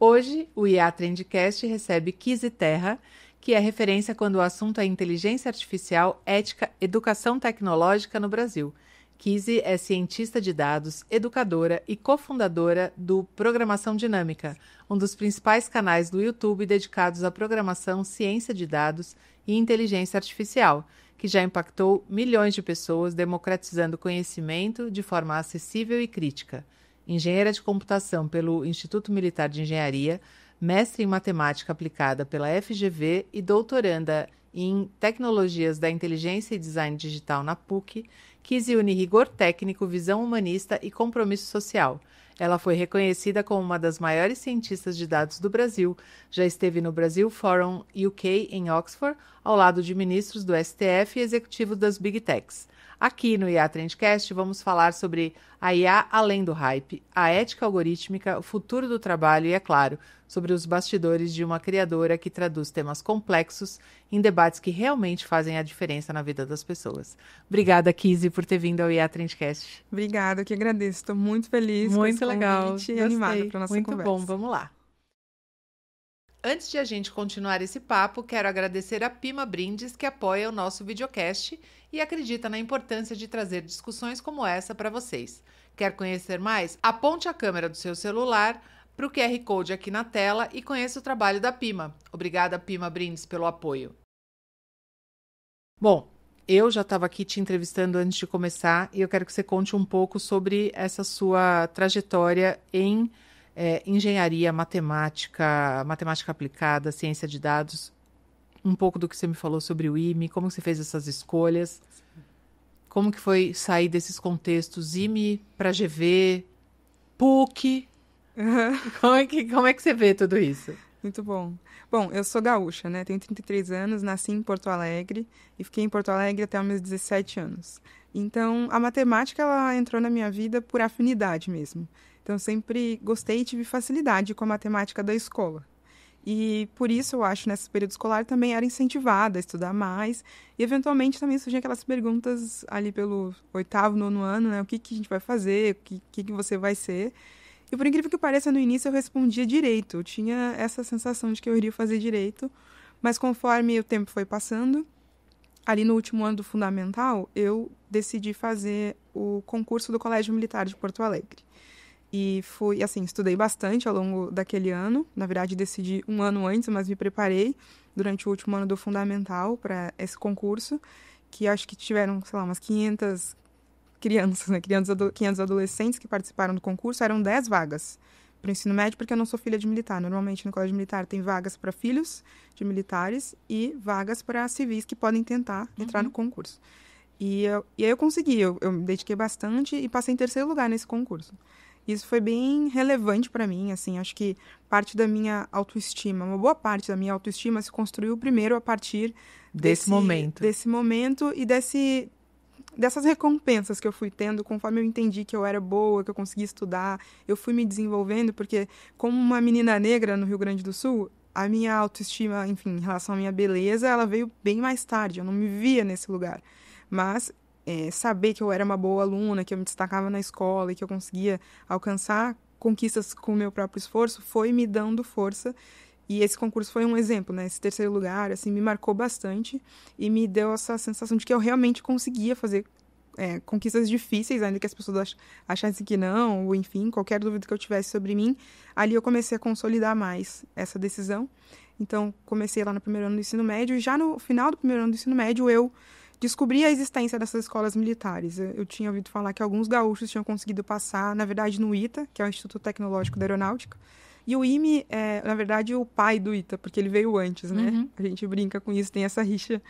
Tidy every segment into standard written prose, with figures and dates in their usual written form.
Hoje, o IA Trendcast recebe Kizzy Terra, que é referência quando o assunto é inteligência artificial, ética, educação tecnológica no Brasil. Kizzy é cientista de dados, educadora e cofundadora do Programação Dinâmica, um dos principais canais do YouTube dedicados à programação, ciência de dados e inteligência artificial, que já impactou milhões de pessoas, democratizando conhecimento de forma acessível e crítica. Engenheira de computação pelo Instituto Militar de Engenharia, mestre em matemática aplicada pela FGV e doutoranda em tecnologias da inteligência e design digital na PUC, Kizzy une rigor técnico, visão humanista e compromisso social. Ela foi reconhecida como uma das maiores cientistas de dados do Brasil. Já esteve no Brasil Forum UK em Oxford, ao lado de ministros do STF e executivos das Big Techs. Aqui no IA Trendcast vamos falar sobre a IA além do hype, a ética algorítmica, o futuro do trabalho e, é claro, sobre os bastidores de uma criadora que traduz temas complexos em debates que realmente fazem a diferença na vida das pessoas. Obrigada, Kizzy, por ter vindo ao IA Trendcast. Obrigada, eu que agradeço. Estou muito feliz com esse convite e animada para a nossa conversa. Muito bom, vamos lá. Antes de a gente continuar esse papo, quero agradecer a Pima Brindes, que apoia o nosso videocast e acredita na importância de trazer discussões como essa para vocês. Quer conhecer mais? Aponte a câmera do seu celular para o QR Code aqui na tela e conheça o trabalho da Pima. Obrigada, Pima Brindes, pelo apoio. Bom, eu já estava aqui te entrevistando antes de começar e eu quero que você conte um pouco sobre essa sua trajetória em engenharia, matemática aplicada, ciência de dados, um pouco do que você me falou sobre o IME, como você fez essas escolhas, como que foi sair desses contextos, IME para GV, PUC, como é que você vê tudo isso? Muito bom. Bom, eu sou gaúcha, né? Tenho 33 anos, nasci em Porto Alegre e fiquei em Porto Alegre até os meus 17 anos. Então, a matemática, ela entrou na minha vida por afinidade mesmo. Então, eu sempre gostei e tive facilidade com a matemática da escola. E por isso, eu acho, nesse período escolar, também era incentivada a estudar mais. E, eventualmente, também surgiam aquelas perguntas ali pelo 8º, 9º ano, né? O que a gente vai fazer? O que você vai ser? E, por incrível que pareça, no início eu respondia direito. Eu tinha essa sensação de que eu iria fazer direito. Mas, conforme o tempo foi passando, ali no último ano do Fundamental, eu decidi fazer o concurso do Colégio Militar de Porto Alegre. E fui, assim, estudei bastante ao longo daquele ano. Na verdade, decidi um ano antes, mas me preparei durante o último ano do Fundamental para esse concurso, que acho que tiveram, sei lá, umas 500 crianças, né? 500 adolescentes que participaram do concurso. Eram 10 vagas para o ensino médio, porque eu não sou filha de militar. Normalmente, no Colégio Militar, tem vagas para filhos de militares e vagas para civis que podem tentar entrar no concurso. E aí eu consegui, eu me dediquei bastante e passei em 3º lugar nesse concurso. Isso foi bem relevante para mim, assim, acho que parte da minha autoestima, uma boa parte da minha autoestima se construiu primeiro a partir desse momento e dessas recompensas que eu fui tendo conforme eu entendi que eu era boa, que eu conseguia estudar, eu fui me desenvolvendo, porque como uma menina negra no Rio Grande do Sul, a minha autoestima, enfim, em relação à minha beleza, ela veio bem mais tarde, eu não me via nesse lugar, mas saber que eu era uma boa aluna, que eu me destacava na escola e que eu conseguia alcançar conquistas com o meu próprio esforço, foi me dando força. E esse concurso foi um exemplo, né? Esse 3º lugar, assim, me marcou bastante e me deu essa sensação de que eu realmente conseguia fazer conquistas difíceis, ainda que as pessoas achassem que não, ou enfim, qualquer dúvida que eu tivesse sobre mim. Ali eu comecei a consolidar mais essa decisão. Então, comecei lá no 1º ano do ensino médio e já no final do 1º ano do ensino médio eu descobri a existência dessas escolas militares. Eu tinha ouvido falar que alguns gaúchos tinham conseguido passar, na verdade, no ITA, que é o Instituto Tecnológico da Aeronáutica. E o IME é, na verdade, o pai do ITA, porque ele veio antes, né? Uhum. A gente brinca com isso, tem essa rixa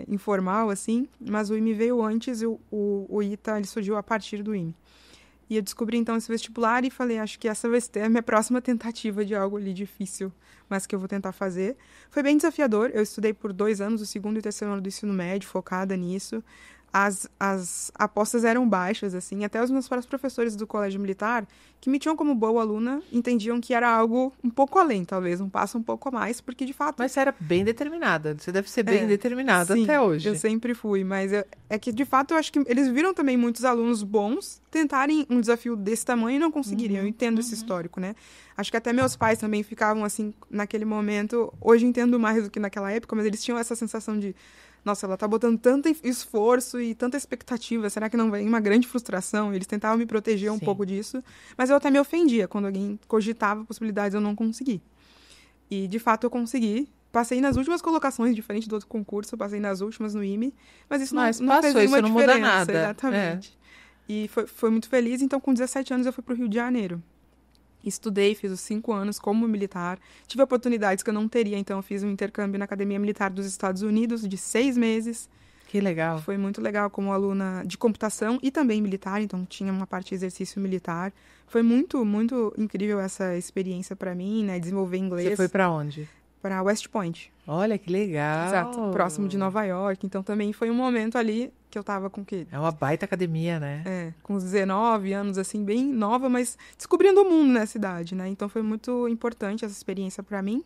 informal, assim, mas o IME veio antes e o ITA ele surgiu a partir do IME. E eu descobri, então, esse vestibular e falei, acho que essa vai ser a minha próxima tentativa de algo ali difícil, mas que eu vou tentar fazer. Foi bem desafiador, eu estudei por 2 anos, o 2º e o 3º ano do ensino médio, focada nisso. as apostas eram baixas, assim. Até os meus próprios professores do colégio militar, que me tinham como boa aluna, entendiam que era algo um pouco além, talvez, um passo um pouco a mais, porque de fato... Mas você era bem determinada, você deve ser bem determinada sim, até hoje. Eu sempre fui, mas é que de fato eu acho que eles viram também muitos alunos bons tentarem um desafio desse tamanho e não conseguiriam. Eu entendo esse histórico, né? Acho que até meus pais também ficavam assim, naquele momento, hoje entendo mais do que naquela época, mas eles tinham essa sensação de, nossa, ela tá botando tanto esforço e tanta expectativa, será que não vem uma grande frustração? Eles tentavam me proteger um pouco disso, mas eu até me ofendia quando alguém cogitava possibilidades, eu não consegui. E, de fato, eu consegui. Passei nas últimas colocações, diferente do outro concurso, eu passei nas últimas no IME, mas isso não fez nenhuma diferença. Não muda nada. Exatamente. E foi muito feliz, então com 17 anos eu fui para o Rio de Janeiro. Estudei, fiz os 5 anos como militar. Tive oportunidades que eu não teria, então eu fiz um intercâmbio na Academia Militar dos Estados Unidos de 6 meses. Que legal. Foi muito legal como aluna de computação e também militar, então tinha uma parte de exercício militar. Foi muito, muito incrível essa experiência para mim, né? Desenvolver inglês. Você foi para onde? Para West Point. Olha, que legal. Exato, próximo de Nova York. Então também foi um momento ali que eu tava com o quê? É uma baita academia, né? Com uns 19 anos, assim, bem nova, mas descobrindo o mundo na cidade, né? Então foi muito importante essa experiência para mim.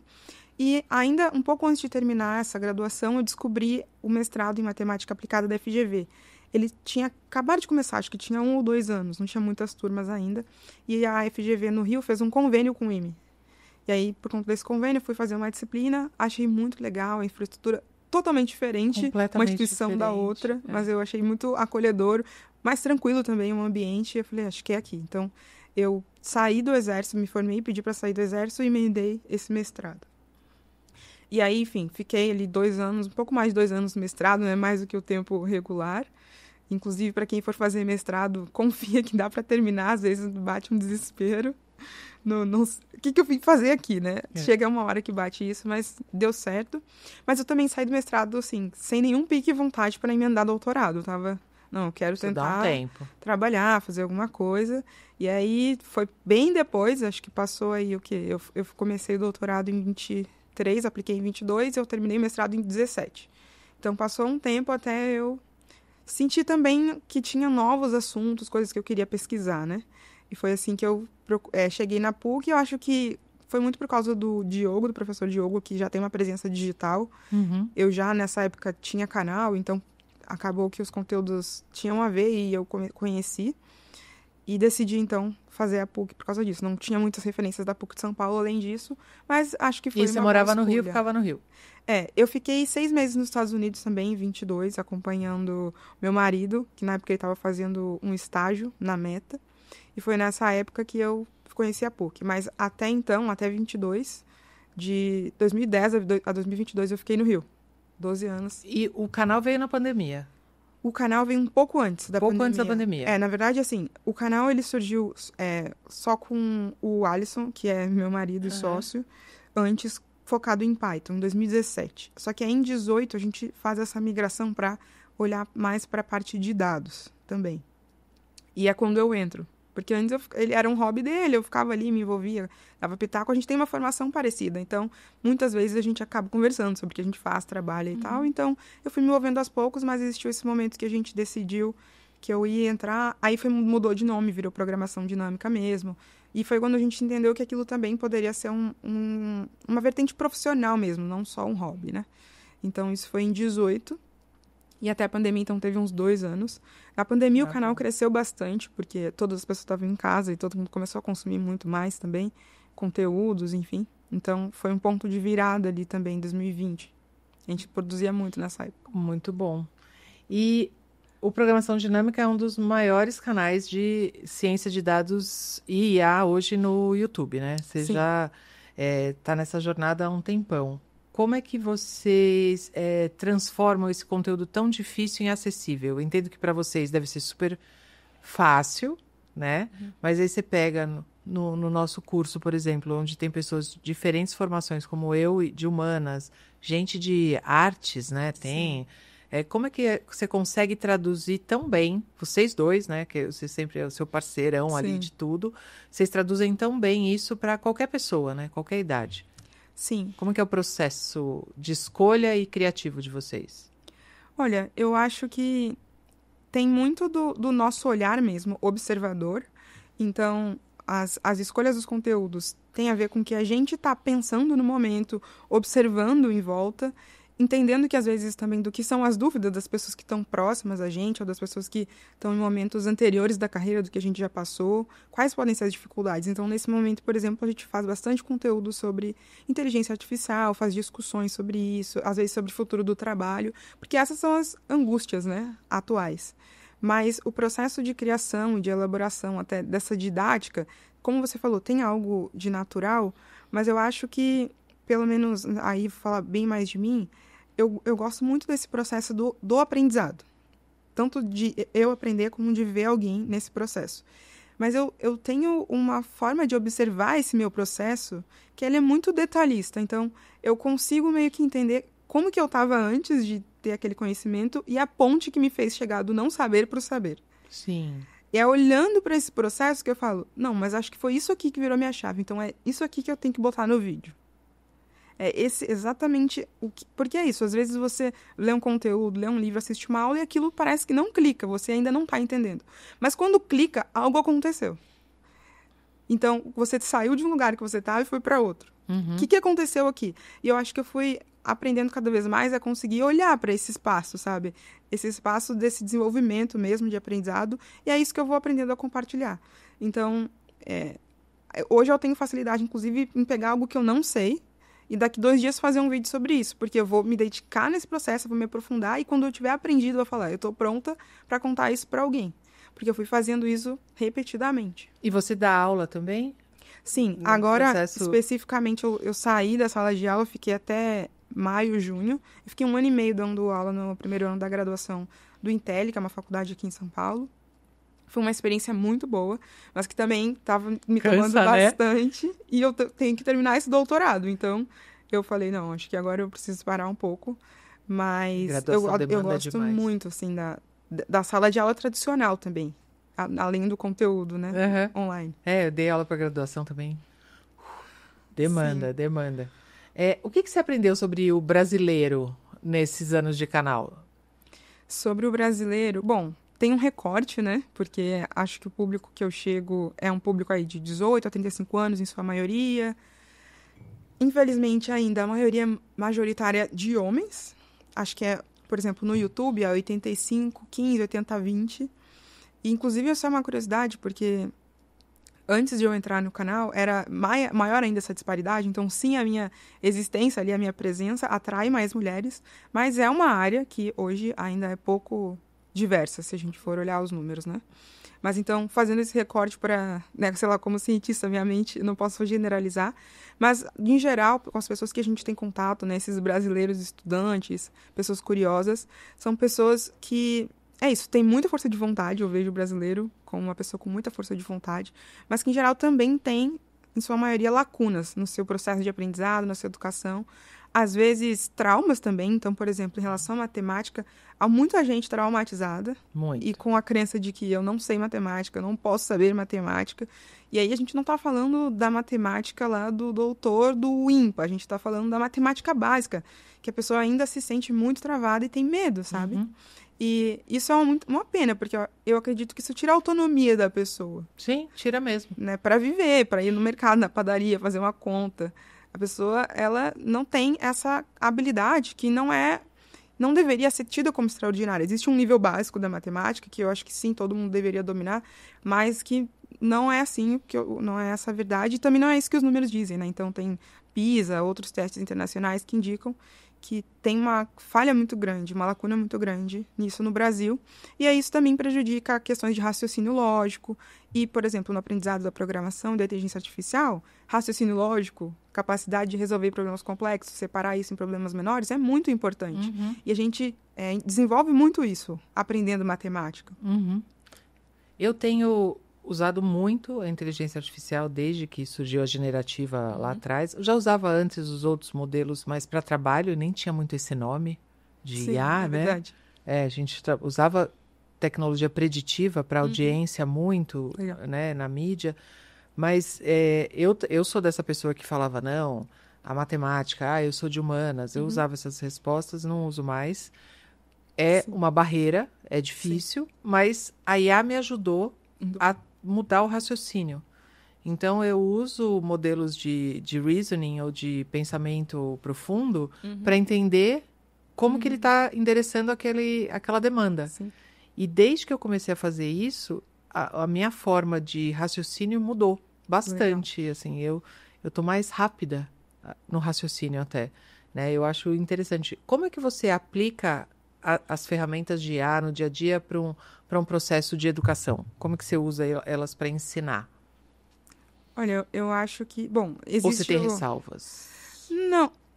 E ainda um pouco antes de terminar essa graduação, eu descobri o mestrado em matemática aplicada da FGV. Ele tinha acabado de começar, acho que tinha 1 ou 2 anos, não tinha muitas turmas ainda. E a FGV no Rio fez um convênio com o IME. E aí, por conta desse convênio, eu fui fazer uma disciplina, achei muito legal, a infraestrutura totalmente diferente, uma instituição da outra, mas eu achei muito acolhedor, mais tranquilo também o ambiente, eu falei, acho que é aqui. Então, eu saí do exército, me formei, pedi para sair do exército e emendei esse mestrado. E aí, enfim, fiquei ali 2 anos, um pouco mais de 2 anos no mestrado, né, mais do que o tempo regular. Inclusive, para quem for fazer mestrado, confia que dá para terminar, às vezes bate um desespero. O que eu vim fazer aqui, né? Chega uma hora que bate isso, mas deu certo. Mas eu também saí do mestrado, assim, sem nenhum pique e vontade para emendar doutorado. Eu tava, não, eu quero tentar trabalhar, fazer alguma coisa. E aí, foi bem depois, acho que passou aí o quê? Eu comecei o doutorado em 23, apliquei em 22 e eu terminei o mestrado em 17. Então, passou um tempo até eu sentir também que tinha novos assuntos, coisas que eu queria pesquisar, né? E foi assim que eu cheguei na PUC, e eu acho que foi muito por causa do Diogo, do professor Diogo, que já tem uma presença digital. Uhum. Eu já, nessa época, tinha canal, então acabou que os conteúdos tinham a ver e eu conheci. E decidi, então, fazer a PUC por causa disso. Não tinha muitas referências da PUC de São Paulo além disso, mas acho que foi uma boa escolha. E você morava no Rio, ficava no Rio? Eu fiquei 6 meses nos Estados Unidos também, em 22, acompanhando meu marido, que na época ele estava fazendo um estágio na Meta. E foi nessa época que eu conheci a PUC. Mas até então, até 22, de 2010 a 2022, eu fiquei no Rio. 12 anos. E o canal veio na pandemia? O canal veio um pouco antes da pandemia. Pouco antes da pandemia. Na verdade, assim, o canal ele surgiu só com o Alisson, que é meu marido e sócio, antes focado em Python, em 2017. Só que aí em 2018 a gente faz essa migração para olhar mais para a parte de dados também. E é quando eu entro. Porque antes ele era um hobby dele, eu ficava ali, me envolvia, dava pitaco. A gente tem uma formação parecida, então muitas vezes a gente acaba conversando sobre o que a gente faz, trabalha e tal. Então eu fui me envolvendo aos poucos, mas existiu esse momento que a gente decidiu que eu ia entrar. Aí mudou de nome, virou programação dinâmica mesmo. E foi quando a gente entendeu que aquilo também poderia ser uma vertente profissional mesmo, não só um hobby, né? Então isso foi em 2018. E até a pandemia, então, teve uns 2 anos. Na pandemia, o canal cresceu bastante, porque todas as pessoas estavam em casa e todo mundo começou a consumir muito mais também, conteúdos, enfim. Então, foi um ponto de virada ali também, em 2020. A gente produzia muito nessa época. Muito bom. E o Programação Dinâmica é um dos maiores canais de ciência de dados e IA hoje no YouTube, né? Você já está nessa jornada há um tempão. Como é que vocês transformam esse conteúdo tão difícil em acessível? Eu entendo que para vocês deve ser super fácil, né? Mas aí você pega no nosso curso, por exemplo, onde tem pessoas de diferentes formações, como eu, de humanas, gente de artes, né? Tem. Como é que você consegue traduzir tão bem, vocês dois, né? Que você sempre é o seu parceirão ali de tudo, vocês traduzem tão bem isso para qualquer pessoa, né? Qualquer idade. Sim. Como que é o processo de escolha e criativo de vocês? Olha, eu acho que tem muito do nosso olhar mesmo, observador. Então, as escolhas dos conteúdos têm a ver com o que a gente está pensando no momento, observando em volta, entendendo que, às vezes, também do que são as dúvidas das pessoas que estão próximas a gente, ou das pessoas que estão em momentos anteriores da carreira, do que a gente já passou, quais podem ser as dificuldades. Então, nesse momento, por exemplo, a gente faz bastante conteúdo sobre inteligência artificial, faz discussões sobre isso, às vezes sobre o futuro do trabalho, porque essas são as angústias, né, atuais. Mas o processo de criação e de elaboração até dessa didática, como você falou, tem algo de natural, mas eu acho que, pelo menos, aí falar bem mais de mim, eu gosto muito desse processo do aprendizado. Tanto de eu aprender como de ver alguém nesse processo. Mas eu tenho uma forma de observar esse meu processo que ele é muito detalhista. Então, eu consigo meio que entender como que eu estava antes de ter aquele conhecimento e a ponte que me fez chegar do não saber para o saber. Sim. E é olhando para esse processo que eu falo, não, mas acho que foi isso aqui que virou minha chave. Então, é isso aqui que eu tenho que botar no vídeo. É esse exatamente o que... Porque é isso, às vezes você lê um conteúdo, lê um livro, assiste uma aula e aquilo parece que não clica, você ainda não está entendendo. Mas quando clica, algo aconteceu. Então, você saiu de um lugar que você estava e foi para outro. O que aconteceu aqui? E eu acho que eu fui aprendendo cada vez mais a conseguir olhar para esse espaço, sabe? Esse espaço desse desenvolvimento mesmo de aprendizado, e é isso que eu vou aprendendo a compartilhar. Então, hoje eu tenho facilidade, inclusive, em pegar algo que eu não sei, e daqui 2 dias fazer um vídeo sobre isso, porque eu vou me dedicar nesse processo, vou me aprofundar, e quando eu tiver aprendido, eu vou falar, eu estou pronta para contar isso para alguém. Porque eu fui fazendo isso repetidamente. E você dá aula também? Sim, agora, especificamente, eu saí da sala de aula, fiquei até maio, junho, e fiquei 1 ano e meio dando aula no primeiro ano da graduação do Intel, que é uma faculdade aqui em São Paulo. Foi uma experiência muito boa, mas que também estava me tomando bastante, né? E eu tenho que terminar esse doutorado. Então, eu falei, não, acho que agora eu preciso parar um pouco. Mas eu gosto muito, assim, da sala de aula tradicional também, além do conteúdo, né? Online. Eu dei aula para graduação também. Demanda. O que você aprendeu sobre o brasileiro nesses anos de canal? Sobre o brasileiro, bom... Tem um recorte, né? Porque acho que o público que eu chego é um público aí de 18 a 35 anos, em sua maioria. Infelizmente, ainda a maioria majoritária de homens. Acho que por exemplo, no YouTube, é 85, 15, 80, 20. E, inclusive, essa é uma curiosidade, porque antes de eu entrar no canal, era maior ainda essa disparidade. Então, sim, a minha existência ali, a minha presença, atrai mais mulheres. Mas é uma área que hoje ainda é pouco... diversa, se a gente for olhar os números, né? Mas, então, fazendo esse recorte para, né, sei lá, como cientista, minha mente, não posso generalizar, mas, em geral, com as pessoas que a gente tem contato, né, esses brasileiros estudantes, pessoas curiosas, são pessoas que, tem muita força de vontade, eu vejo o brasileiro como uma pessoa com muita força de vontade, mas que, em geral, também tem, em sua maioria, lacunas no seu processo de aprendizado, na sua educação, às vezes, traumas também. Então, por exemplo, em relação à matemática, há muita gente traumatizada. Muito. E com a crença de que eu não sei matemática, eu não posso saber matemática. E aí a gente não está falando da matemática lá do doutor do IMPA. A gente está falando da matemática básica, que a pessoa ainda se sente muito travada e tem medo, sabe? E isso é uma pena, porque eu acredito que isso tira a autonomia da pessoa. Sim, tira mesmo. Né? Para viver, para ir no mercado, na padaria, fazer uma conta. A pessoa, ela não tem essa habilidade que não deveria ser tida como extraordinária. Existe um nível básico da matemática, que eu acho que sim, todo mundo deveria dominar, mas que não é assim, não é essa a verdade, e também não é isso que os números dizem, né? Então, tem PISA, outros testes internacionais que indicam que tem uma falha muito grande, uma lacuna muito grande nisso no Brasil. E aí isso também prejudica questões de raciocínio lógico. E, por exemplo, no aprendizado da programação e da inteligência artificial, raciocínio lógico, capacidade de resolver problemas complexos, separar isso em problemas menores, é muito importante. E a gente desenvolve muito isso aprendendo matemática. Eu tenho usado muito a inteligência artificial desde que surgiu a generativa lá atrás. Eu já usava antes os outros modelos, mas para trabalho nem tinha muito esse nome de IA, né? Verdade. A gente usava tecnologia preditiva para audiência muito, né, na mídia. Mas eu sou dessa pessoa que falava, não, a matemática, eu sou de humanas. Eu usava essas respostas, não uso mais. é Sim. uma barreira, é difícil, mas a IA me ajudou a mudar o raciocínio. Então, eu uso modelos de reasoning ou de pensamento profundo para entender como que ele está endereçando aquela demanda. Sim. E desde que eu comecei a fazer isso, a minha forma de raciocínio mudou bastante. Assim, eu tô mais rápida no raciocínio até, né? Eu acho interessante. Como é que você aplica as ferramentas de IA no dia a dia para um processo de educação? Como que você usa elas para ensinar? Olha, eu acho que... Bom, Ou você existe tem ressalvas?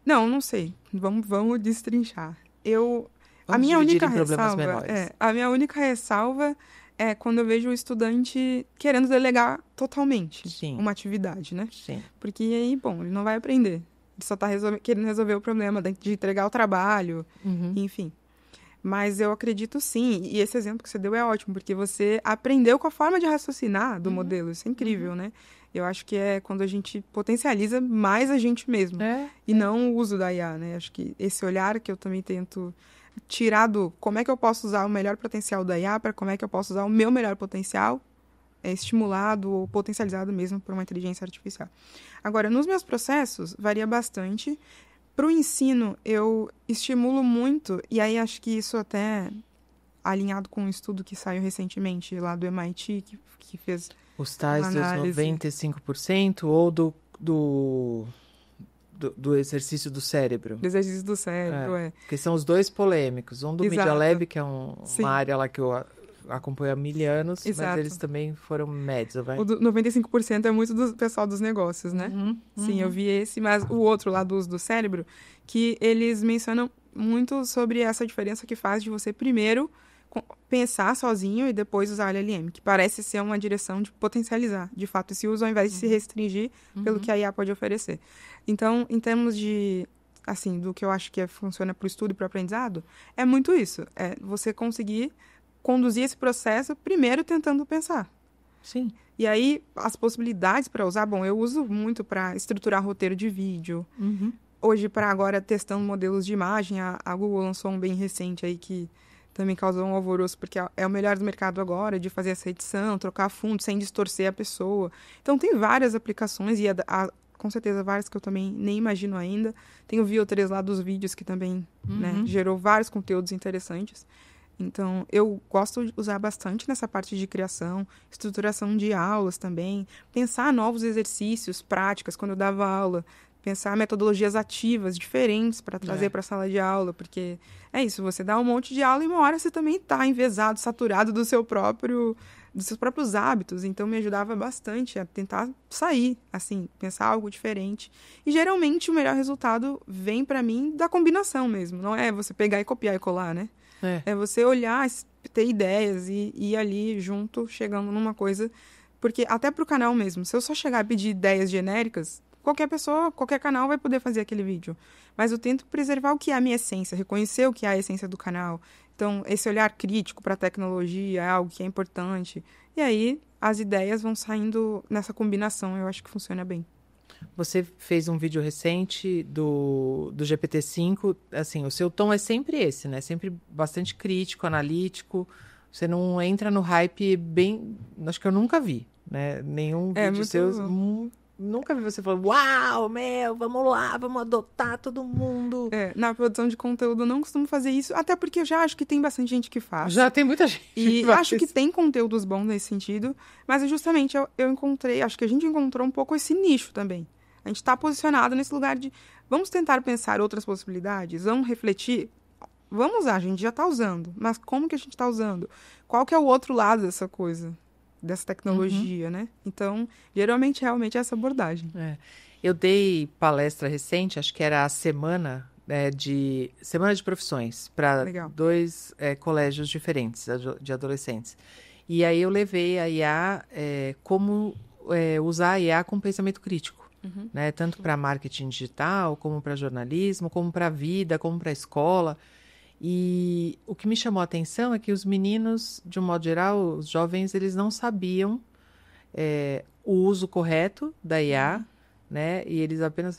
Não sei. Vamos destrinchar. A Vamos minha dividir única em problemas ressalva menores. a minha única ressalva é quando eu vejo o estudante querendo delegar totalmente Sim. uma atividade, né? Sim. Porque aí, bom, ele não vai aprender. Ele só está querendo resolver o problema de entregar o trabalho, enfim. Mas eu acredito sim, e esse exemplo que você deu é ótimo, porque você aprendeu com a forma de raciocinar do modelo. Isso é incrível, né? Eu acho que é quando a gente potencializa mais a gente mesmo, e não o uso da IA, né? Acho que esse olhar que eu também tento tirar do como é que eu posso usar o melhor potencial da IA para como é que eu posso usar o meu melhor potencial estimulado ou potencializado mesmo por uma inteligência artificial. Agora, nos meus processos, varia bastante. Para o ensino, eu estimulo muito, e aí acho que isso até alinhado com um estudo que saiu recentemente lá do MIT, que fez os tais uma dos análise. 95% ou do exercício do cérebro? Do exercício do cérebro, Porque são os dois polêmicos. Um do Media Lab, que é Sim. uma área lá que eu acompanho há 1000 anos, Exato. mas eles também foram médios, vai? O do 95% é muito do pessoal dos negócios, né? Sim, eu vi esse, mas o outro lá do cérebro, que eles mencionam muito sobre essa diferença que faz de você primeiro pensar sozinho e depois usar LLM, que parece ser uma direção de potencializar, de fato, esse uso ao invés de se restringir pelo que a IA pode oferecer. Então, em termos de, assim, do que eu acho que funciona para o estudo e para o aprendizado, é muito isso, é você conseguir conduzir esse processo primeiro tentando pensar. Sim. E aí, as possibilidades para usar, bom, eu uso muito para estruturar roteiro de vídeo. Hoje, para agora, testando modelos de imagem, a Google lançou um bem recente aí que também causou um alvoroço, porque é o melhor do mercado agora, de fazer essa edição, trocar fundo sem distorcer a pessoa. Então, tem várias aplicações, e com certeza várias que eu também nem imagino ainda. Tem o VO3 lá dos vídeos, que também né, gerou vários conteúdos interessantes. Então, eu gosto de usar bastante nessa parte de criação, estruturação de aulas também, pensar novos exercícios, práticas, quando eu dava aula, pensar metodologias ativas diferentes para trazer para a sala de aula, porque é isso, você dá um monte de aula e uma hora você também está envesado, saturado dos seus próprios hábitos, então me ajudava bastante a tentar sair, assim, pensar algo diferente. E geralmente o melhor resultado vem para mim da combinação mesmo, não é você pegar e copiar e colar, né? É você olhar, ter ideias e ir ali junto, chegando numa coisa. Porque até pro canal mesmo, se eu só chegar a pedir ideias genéricas, qualquer pessoa, qualquer canal vai poder fazer aquele vídeo. Mas eu tento preservar o que é a minha essência, reconhecer o que é a essência do canal. Então, esse olhar crítico para a tecnologia é algo que é importante. E aí, as ideias vão saindo nessa combinação. Eu acho que funciona bem. Você fez um vídeo recente do GPT-5, assim, o seu tom é sempre esse, né? Sempre bastante crítico, analítico. Você não entra no hype bem... Acho que eu nunca vi, né? Nenhum vídeo seu... Nunca vi você falando, uau, vamos lá, vamos adotar todo mundo. Na produção de conteúdo eu não costumo fazer isso, até porque eu já acho que tem bastante gente que faz. Já tem muita gente que faz. E acho que tem conteúdos bons nesse sentido, mas justamente eu encontrei, acho que a gente encontrou um pouco esse nicho também. A gente está posicionado nesse lugar de, vamos tentar pensar outras possibilidades, vamos refletir, vamos usar, a gente já está usando, mas como que a gente está usando? Qual que é o outro lado dessa coisa? Dessa tecnologia, né? Então, geralmente, realmente é essa abordagem. Eu dei palestra recente, acho que era a semana de profissões, para 2 colégios diferentes de adolescentes. E aí eu levei a IA, como usar a IA com pensamento crítico. Né? Tanto para marketing digital, como para jornalismo, como para a vida, como para a escola. E o que me chamou a atenção é que os meninos, de um modo geral, os jovens, eles não sabiam o uso correto da IA, né? E eles apenas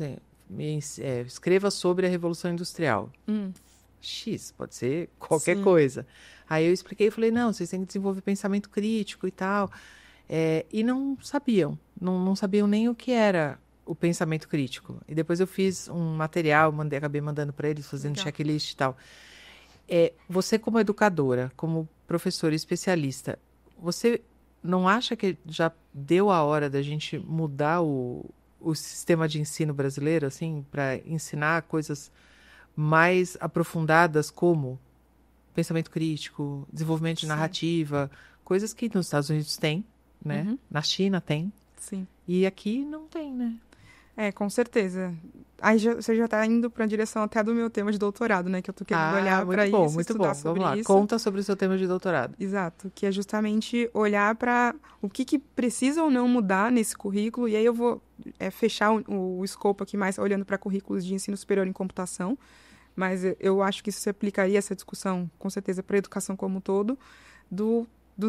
escreva sobre a Revolução Industrial. X, pode ser qualquer Sim. coisa. Aí eu expliquei e falei, não, vocês têm que desenvolver pensamento crítico e tal. E não sabiam, não sabiam nem o que era o pensamento crítico. E depois eu fiz um material, acabei mandando para eles, fazendo Legal. checklist e tal. Você como educadora, como professora especialista, você não acha que já deu a hora da gente mudar o sistema de ensino brasileiro, assim, para ensinar coisas mais aprofundadas como pensamento crítico, desenvolvimento de Sim. narrativa, coisas que nos Estados Unidos tem, né? Uhum. Na China tem, Sim. e aqui não tem, né? Com certeza. Aí você já está indo para a direção até do meu tema de doutorado, né? Que eu tô querendo olhar para isso, muito estudar bom. sobre Vamos lá, isso. conta sobre o seu tema de doutorado. Exato, que é justamente olhar para o que precisa ou não mudar nesse currículo, e aí eu vou fechar o escopo aqui mais olhando para currículos de ensino superior em computação, mas eu acho que isso se aplicaria, essa discussão, com certeza, para a educação como um todo,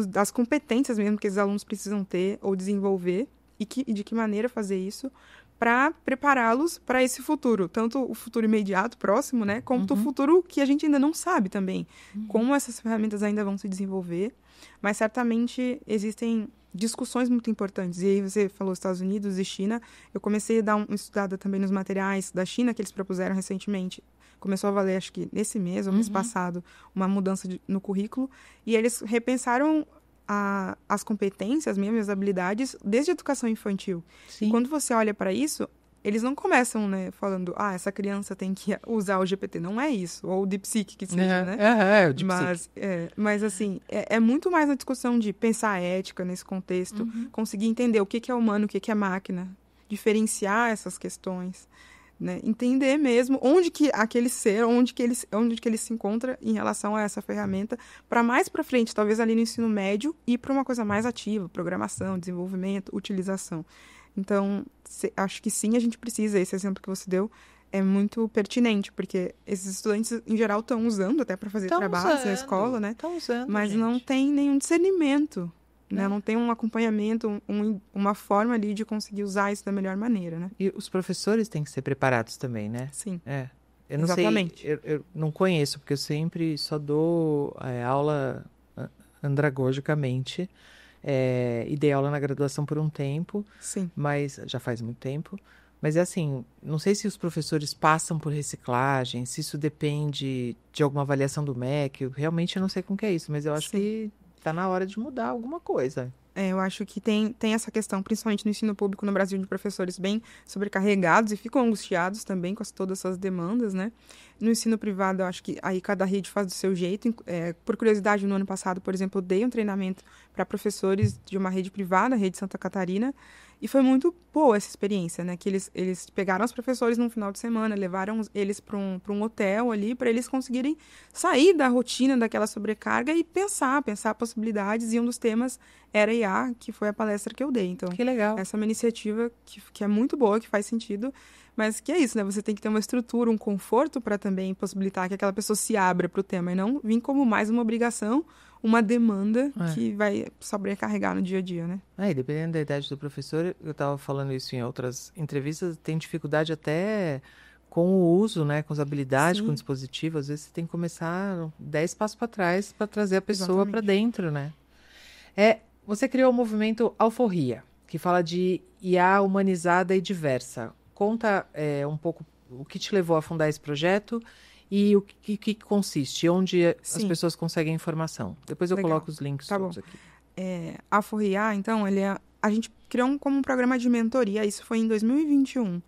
das competências mesmo que esses alunos precisam ter ou desenvolver, e de que maneira fazer isso, para prepará-los para esse futuro, tanto o futuro imediato, próximo, né, como o futuro que a gente ainda não sabe também, como essas ferramentas ainda vão se desenvolver, mas certamente existem discussões muito importantes. E aí você falou Estados Unidos e China, eu comecei a dar uma estudada também nos materiais da China que eles propuseram recentemente. Começou a valer, acho que nesse mês ou mês passado, uma mudança no currículo, e eles repensaram as competências mesmo, as habilidades, desde a educação infantil. Sim. E quando você olha para isso, eles não começam, né, falando, essa criança tem que usar o GPT. Não é isso, ou o DeepSeek que seja, né? O DeepSeek. Mas assim, é muito mais na discussão de pensar a ética nesse contexto, conseguir entender o que é humano, o que é máquina, diferenciar essas questões. Né? Entender mesmo onde que aquele ser, onde que ele se encontra em relação a essa ferramenta, para mais para frente, talvez ali no ensino médio, ir para uma coisa mais ativa, programação, desenvolvimento, utilização. Então, acho que sim, a gente precisa, esse exemplo que você deu é muito pertinente, porque esses estudantes, em geral, estão usando até para fazer trabalhos na escola, né? Estão usando, mas gente. não tem nenhum discernimento. Né? Não tem um acompanhamento, uma forma ali de conseguir usar isso da melhor maneira, né? E os professores têm que ser preparados também, né? Sim. Eu não Exatamente. sei, eu não conheço, porque eu sempre só dou aula andragogicamente. E dei aula na graduação por um tempo. Sim. Mas já faz muito tempo. Mas assim, não sei se os professores passam por reciclagem, se isso depende de alguma avaliação do MEC. Eu realmente não sei como que é isso, mas eu acho que está na hora de mudar alguma coisa. Eu acho que tem essa questão, principalmente no ensino público no Brasil, de professores bem sobrecarregados e ficam angustiados também com todas essas demandas, né? No ensino privado, eu acho que aí cada rede faz do seu jeito. Por curiosidade, no ano passado, por exemplo, eu dei um treinamento para professores de uma rede privada, a Rede Santa Catarina, e foi muito boa essa experiência, né? Que eles pegaram os professores num final de semana, levaram eles para um hotel ali, para eles conseguirem sair da rotina daquela sobrecarga e pensar possibilidades. E um dos temas era IA, que foi a palestra que eu dei. Então, que legal. Essa é uma iniciativa que é muito boa, que faz sentido, mas que é isso, né? Você tem que ter uma estrutura, um conforto para também possibilitar que aquela pessoa se abra para o tema e não vir como mais uma obrigação, uma demanda que vai sobrecarregar no dia a dia, né? E dependendo da idade do professor, eu estava falando isso em outras entrevistas, tem dificuldade até com o uso, né? Com as habilidades, com o dispositivo. Às vezes você tem que começar 10 passos para trás para trazer a pessoa para dentro, né? Você criou o movimento Alforria, que fala de IA humanizada e diversa. Conta um pouco o que te levou a fundar esse projeto e o que consiste, onde as pessoas conseguem informação. Depois eu coloco os links todos aqui. A Alforria, então, a gente criou como um programa de mentoria, isso foi em 2021.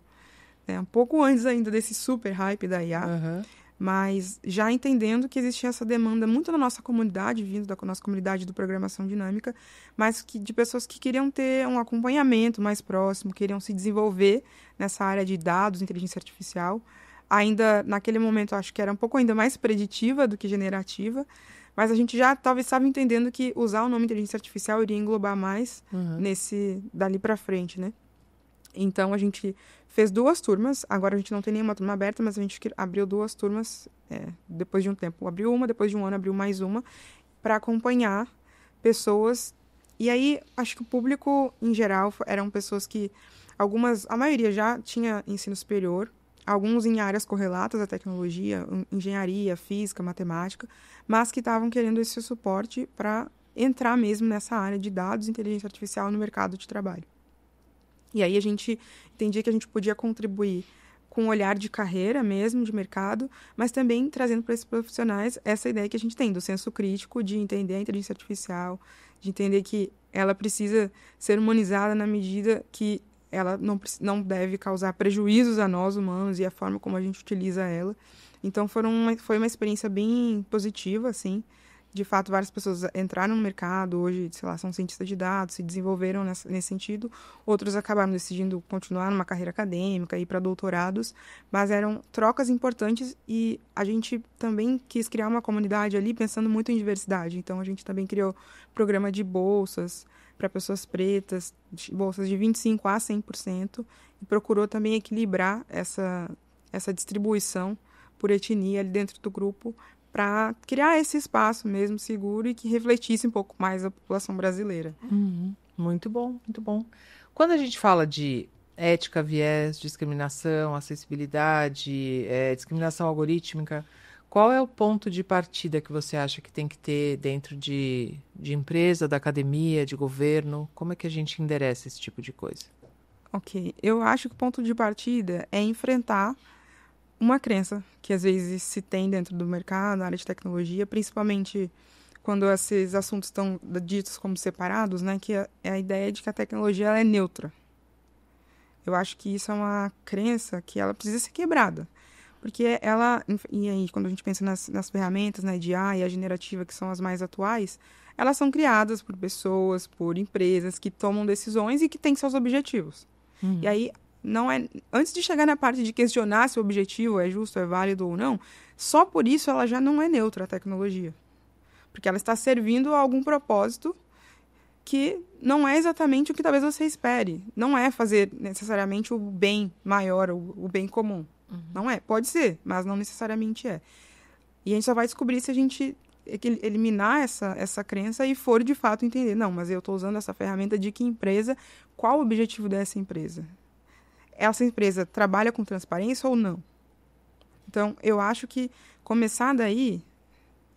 Um pouco antes ainda desse super hype da IA. Mas já entendendo que existia essa demanda muito na nossa comunidade, vindo da nossa comunidade do Programação Dinâmica, mas de pessoas que queriam ter um acompanhamento mais próximo, queriam se desenvolver nessa área de dados, inteligência artificial. Ainda, naquele momento, acho que era um pouco ainda mais preditiva do que generativa, mas a gente já talvez estava entendendo que usar o nome inteligência artificial iria englobar mais dali para frente, né? Então, a gente fez 2 turmas. Agora, a gente não tem nenhuma turma aberta, mas a gente abriu 2 turmas depois de um tempo. Abriu uma, depois de um ano, abriu mais uma, para acompanhar pessoas. E aí, acho que o público, em geral, eram pessoas que... a maioria já tinha ensino superior, alguns em áreas correlatas à tecnologia, engenharia, física, matemática, mas que estavam querendo esse suporte para entrar mesmo nessa área de dados e inteligência artificial no mercado de trabalho. E aí a gente entendia que a gente podia contribuir com um olhar de carreira mesmo, de mercado, mas também trazendo para esses profissionais essa ideia que a gente tem do senso crítico, de entender a inteligência artificial, de entender que ela precisa ser humanizada na medida que ela não deve causar prejuízos a nós humanos e a forma como a gente utiliza ela. Então foi uma experiência bem positiva, assim. De fato, várias pessoas entraram no mercado, hoje, sei lá, são cientistas de dados, se desenvolveram nesse sentido. Outros acabaram decidindo continuar numa carreira acadêmica, ir para doutorados, mas eram trocas importantes e a gente também quis criar uma comunidade ali pensando muito em diversidade. Então, a gente também criou programa de bolsas para pessoas pretas, bolsas de 25% a 100%, e procurou também equilibrar essa distribuição por etnia ali dentro do grupo, para criar esse espaço mesmo seguro e que refletisse um pouco mais a população brasileira. Muito bom, muito bom. Quando a gente fala de ética, viés, discriminação, acessibilidade, discriminação algorítmica, qual é o ponto de partida que você acha que tem que ter dentro de empresa, da academia, de governo? Como é que a gente endereça esse tipo de coisa? Ok, eu acho que o ponto de partida é enfrentar uma crença que às vezes se tem dentro do mercado, na área de tecnologia, principalmente quando esses assuntos estão ditos como separados, né, que é a ideia de que a tecnologia ela é neutra. Eu acho que isso é uma crença que ela precisa ser quebrada. Porque ela, e aí quando a gente pensa nas ferramentas, né, de IA e a generativa, que são as mais atuais, elas são criadas por pessoas, por empresas que tomam decisões e que têm seus objetivos. E aí, não é, antes de chegar na parte de questionar se o objetivo é justo, é válido ou não, só por isso ela já não é neutra, a tecnologia. Porque ela está servindo a algum propósito que não é exatamente o que talvez você espere. Não é fazer necessariamente o bem maior, o bem comum. Não é. Pode ser, mas não necessariamente é. E a gente só vai descobrir se a gente eliminar essa crença e for de fato entender. Não, mas eu estou usando essa ferramenta de que empresa, qual o objetivo dessa empresa? Essa empresa trabalha com transparência ou não? Então, eu acho que começar daí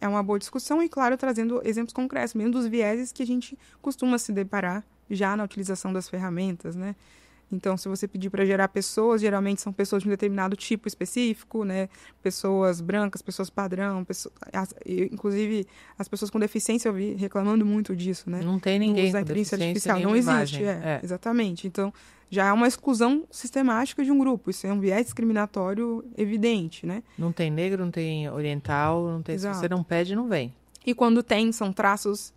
é uma boa discussão e, claro, trazendo exemplos concretos, mesmo dos vieses que a gente costuma se deparar já na utilização das ferramentas, né? Então, se você pedir para gerar pessoas, geralmente são pessoas de um determinado tipo específico, né? Pessoas brancas, pessoas padrão, inclusive as pessoas com deficiência, eu vi reclamando muito disso, né? Não tem ninguém com deficiência, não existe, exatamente. Então, já é uma exclusão sistemática de um grupo. Isso é um viés discriminatório evidente, né? Não tem negro, não tem oriental, não tem. Se você não pede, não vem. E quando tem, são traços,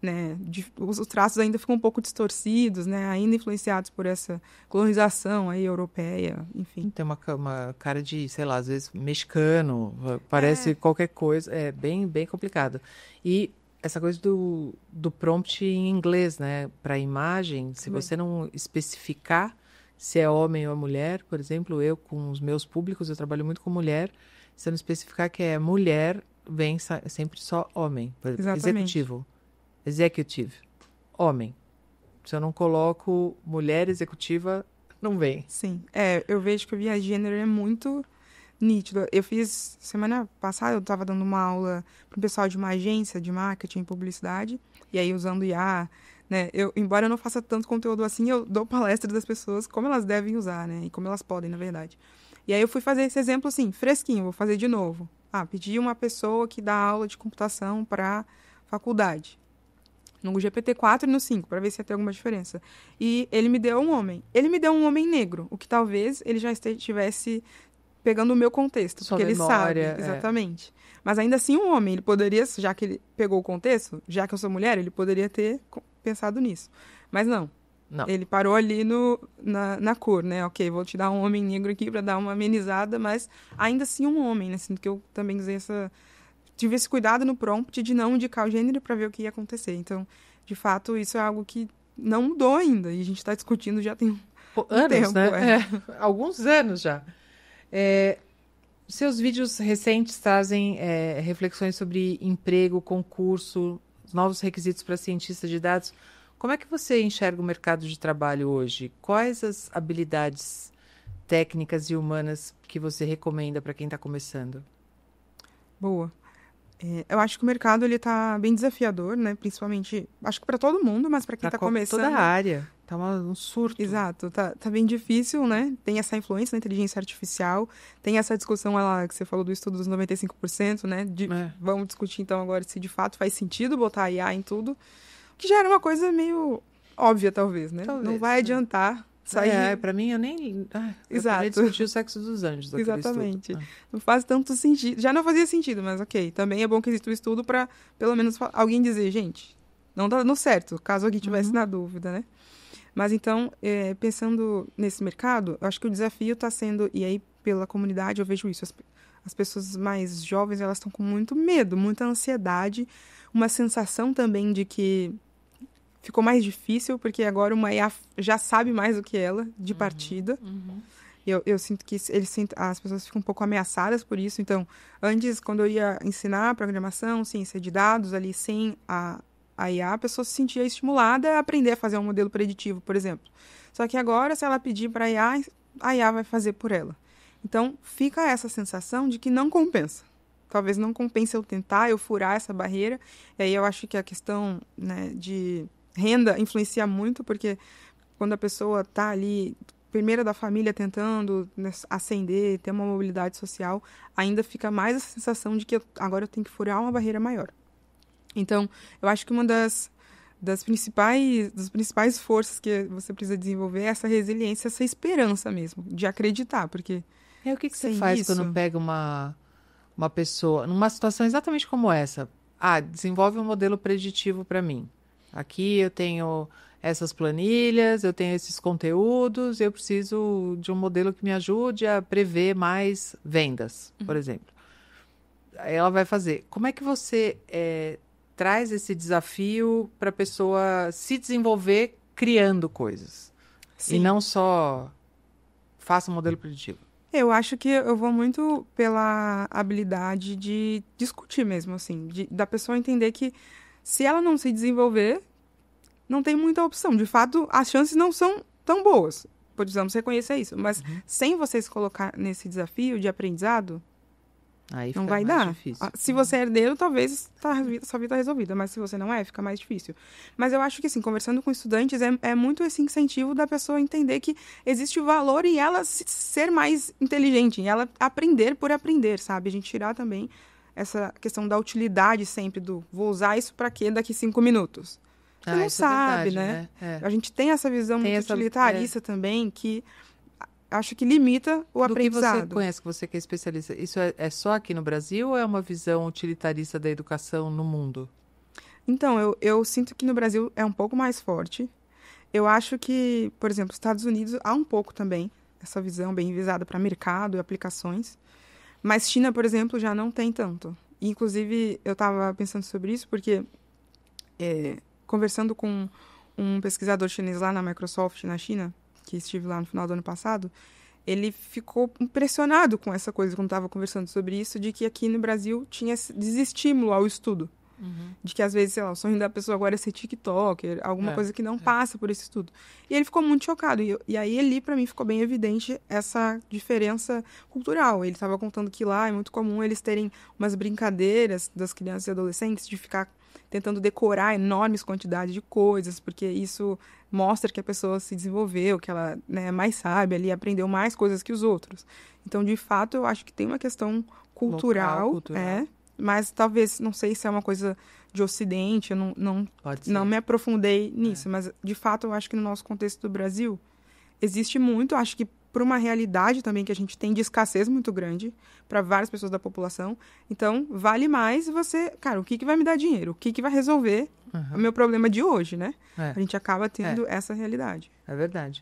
né? Os traços ainda ficam um pouco distorcidos, né? Ainda influenciados por essa colonização aí europeia, enfim. Tem uma cara de, sei lá, às vezes mexicano, parece qualquer coisa. É bem, bem complicado. E essa coisa do prompt em inglês, né? Para imagem, se você não especificar se é homem ou mulher, por exemplo, eu com os meus públicos, eu trabalho muito com mulher, se eu não especificar que é mulher, vem sempre só homem. Executivo. Executive. Homem. Se eu não coloco mulher executiva, não vem. Sim. Eu vejo que o viés de gênero é muito nítido. Eu fiz, semana passada, eu estava dando uma aula para o pessoal de uma agência de marketing e publicidade, e aí usando IA, né? Embora eu não faça tanto conteúdo assim, eu dou palestras das pessoas como elas devem usar, né? E como elas podem, na verdade. E aí eu fui fazer esse exemplo assim, fresquinho, vou fazer de novo. Pedi uma pessoa que dá aula de computação para faculdade. No GPT-4 e no 5, para ver se ia ter alguma diferença. E ele me deu um homem. Ele me deu um homem negro, o que talvez ele já estivesse pegando o meu contexto, sua porque memória, ele sabe, exatamente. Mas ainda assim um homem, ele poderia, já que ele pegou o contexto, já que eu sou mulher, ele poderia ter pensado nisso. Mas não. Ele parou ali na cor, né? Ok, vou te dar um homem negro aqui para dar uma amenizada, mas ainda assim um homem, né? Sinto que eu também usei tive esse cuidado no prompt de não indicar o gênero para ver o que ia acontecer. Então, de fato, isso é algo que não mudou ainda. E a gente está discutindo já tem anos, tempo. Né? Alguns anos já. Seus vídeos recentes trazem reflexões sobre emprego, concurso, novos requisitos para cientistas de dados. Como é que você enxerga o mercado de trabalho hoje? Quais as habilidades técnicas e humanas que você recomenda para quem está começando? Boa. Eu acho que o mercado ele tá bem desafiador, né? Principalmente, acho que para todo mundo, mas para quem está começando. Toda a área. Tá um surto. Exato, tá bem difícil, né? Tem essa influência da inteligência artificial, tem essa discussão lá que você falou do estudo dos 95%, né? Vamos discutir então agora se de fato faz sentido botar a IA em tudo, que já era uma coisa meio óbvia, talvez, né? Talvez, não vai adiantar sair... Para mim, eu nem... Exato. Eu discuti o sexo dos anjos daquele Exatamente. estudo. Não faz tanto sentido. Já não fazia sentido, mas ok. Também é bom que exista o estudo para, pelo menos, alguém dizer, gente, não tá dando certo, caso alguém tivesse na dúvida, né? Mas então, pensando nesse mercado, eu acho que o desafio está sendo, e aí pela comunidade eu vejo isso, as pessoas mais jovens, elas estão com muito medo, muita ansiedade, uma sensação também de que ficou mais difícil, porque agora uma IA já sabe mais do que ela, de partida. Eu sinto que as pessoas ficam um pouco ameaçadas por isso. Então, antes, quando eu ia ensinar programação, ciência de dados, ali sem a IA, a pessoa se sentia estimulada a aprender a fazer um modelo preditivo, por exemplo. Só que agora, se ela pedir para a IA vai fazer por ela. Então, fica essa sensação de que não compensa. Talvez não compense eu tentar, eu furar essa barreira. E aí eu acho que a questão, né, de renda influencia muito, porque quando a pessoa está ali, primeira da família, tentando, né, ascender, ter uma mobilidade social, ainda fica mais essa sensação de que agora eu tenho que furar uma barreira maior. Então, eu acho que uma das principais forças que você precisa desenvolver é essa resiliência, essa esperança mesmo, de acreditar, porque... O que você faz quando pega uma pessoa, numa situação exatamente como essa? Desenvolve um modelo preditivo para mim. Aqui eu tenho essas planilhas, eu tenho esses conteúdos, eu preciso de um modelo que me ajude a prever mais vendas, por exemplo. Aí ela vai fazer. Como é que você traz esse desafio para a pessoa se desenvolver criando coisas? Sim. E não só faça um modelo preditivo. Eu acho que eu vou muito pela habilidade de discutir mesmo, assim, da pessoa entender que se ela não se desenvolver, não tem muita opção. De fato, as chances não são tão boas. Precisamos reconhecer isso. Mas sem você se colocar nesse desafio de aprendizado, aí não vai dar. Difícil. Se você é herdeiro, talvez sua vida está resolvida. Mas se você não é, fica mais difícil. Mas eu acho que, assim, conversando com estudantes, é muito esse incentivo da pessoa entender que existe valor em ela ser mais inteligente, em ela aprender por aprender, sabe? A gente tirar também essa questão da utilidade sempre vou usar isso para quê daqui 5 minutos. Você não sabe, verdade, né? A gente tem essa visão muito utilitarista também, que acho que limita o aprendizado. Que você conhece, que você que é especialista, isso é só aqui no Brasil ou é uma visão utilitarista da educação no mundo? Então, eu sinto que no Brasil é um pouco mais forte. Eu acho que, por exemplo, nos Estados Unidos há um pouco também essa visão bem visada para mercado e aplicações. Mas China, por exemplo, já não tem tanto. E, inclusive, eu estava pensando sobre isso porque, conversando com um pesquisador chinês lá na Microsoft, na China, que estive lá no final do ano passado, ele ficou impressionado com essa coisa, quando estava conversando sobre isso, de que aqui no Brasil tinha esse desestímulo ao estudo. De que, às vezes, sei lá, o sonho da pessoa agora é ser TikToker, alguma coisa que não passa por esse estudo. E ele ficou muito chocado. E aí, ali, para mim, ficou bem evidente essa diferença cultural. Ele estava contando que lá é muito comum eles terem umas brincadeiras das crianças e adolescentes de ficar tentando decorar enormes quantidades de coisas, porque isso mostra que a pessoa se desenvolveu, que ela, né, mais sabe ali, aprendeu mais coisas que os outros. Então, de fato, eu acho que tem uma questão cultural. Mas talvez, não sei se é uma coisa de Ocidente, eu não me aprofundei nisso, mas de fato eu acho que no nosso contexto do Brasil existe muito, acho que por uma realidade também que a gente tem de escassez muito grande para várias pessoas da população, então vale mais você, cara, o que vai me dar dinheiro, o que vai resolver o meu problema de hoje, né? A gente acaba tendo essa realidade. É verdade.